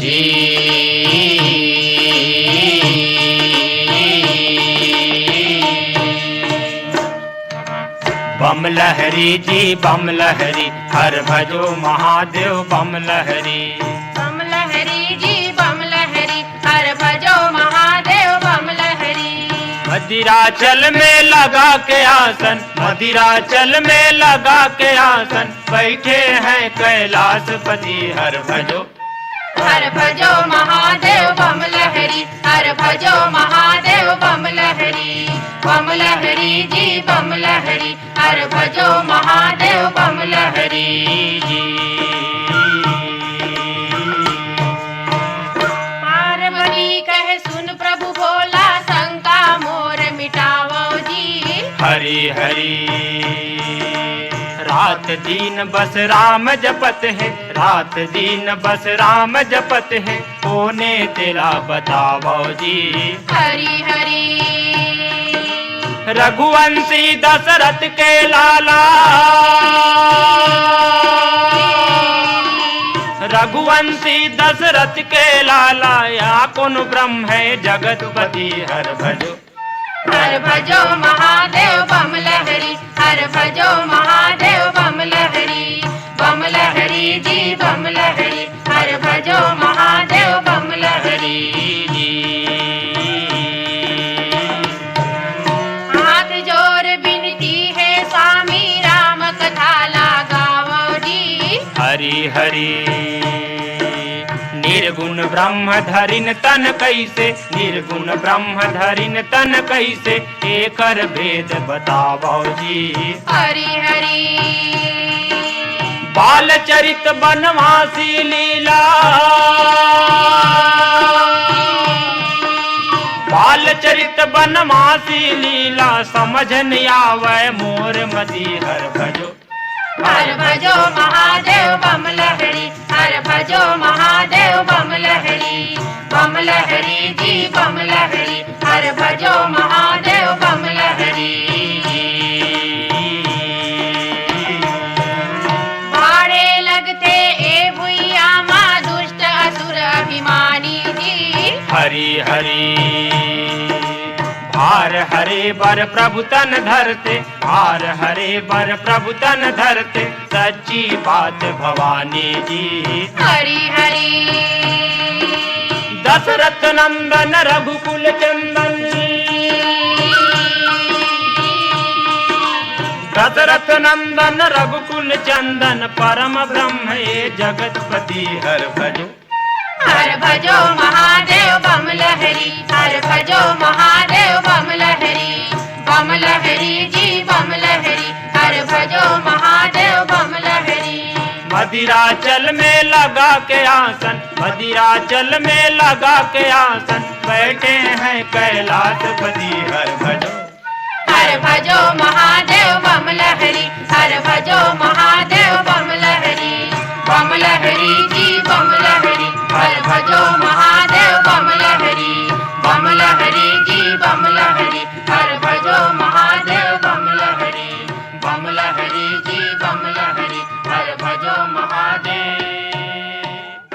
जी। बम लहरी जी बम लहरी, हर भजो महादेव बम लहरी। बम लहरी जी बम लहरी, हर भजो महादेव बम लहरी। मदिराचल में लगा के आसन, मदिराचल में लगा के आसन, बैठे हैं कैलाशपति हर भजो। हर भजो महादेव बम लहरी, हर भजो महादेव बम लहरी। बम लहरी जी बम लहरी, हर भजो महादेव बम लहरी जी। पार्वती कहे सुन प्रभु भोला, शंका मोर मिटावो जी। हरि हरि रात दिन बस राम जपत है, रात दिन बस राम जपत है, कोने तेरा बतावो जी। हरि हरि रघुवंशी दशरथ के लाला, रघुवंशी दशरथ के लाला, या कौन ब्रह्म है जगतपति हर भजो। हर भजो महादेव बम लहरी, हर भजो महादेव बम लहरी। बम लहरी जी बम लहरी, हर भजो महादेव बम लहरी जी। हाथ जोर बिनती है स्वामी, राम कथा लगावो जी। हरि हरि निर्गुण ब्रह्म धरिन तन कैसे, निर्गुण ब्रह्म धरिन तन कैसे, एकर भेद बतावो जी। हरि हरि बाल चरित बनवासी लीला, बाल चरित बनवासी लीला, समझ नहीं आवे मोर मदी हर भजो। हर भजो महादेव बम लहरी, हर भजो महादेव बम लहरी। बम लहरी जी बम लहरी, हर भजो महादेव बम लहरी जी। भाड़े लगते ए भुइया माँ, दुष्ट असुर अभिमानी जी। हरि हरि भार हरे बर प्रभु तन धरते, भार हरे बर प्रभु तन धरते, सच्ची बात भवानी जी। हरि हरि दशरथ नंदन रघुकुल चंदन, दशरथ नंदन रघुकुल चंदन, परम ब्रह्म ये जगतपति हर भजो। हर भजो महादेव बम लहरी, हर भजो महादेव बम लहरी। बम लहरी जी बम लहरी, हर भजो महादेव बम लहरी। मदिराचल में लगा के आसन, मदिराचल में लगा के आसन, बैठे हैं कैलाशपति हर भजो। हर भजो महादेव बम लहरी, हर भजो महादेव बम लहरी। बम लहरी जी बम लहरी, हर भजो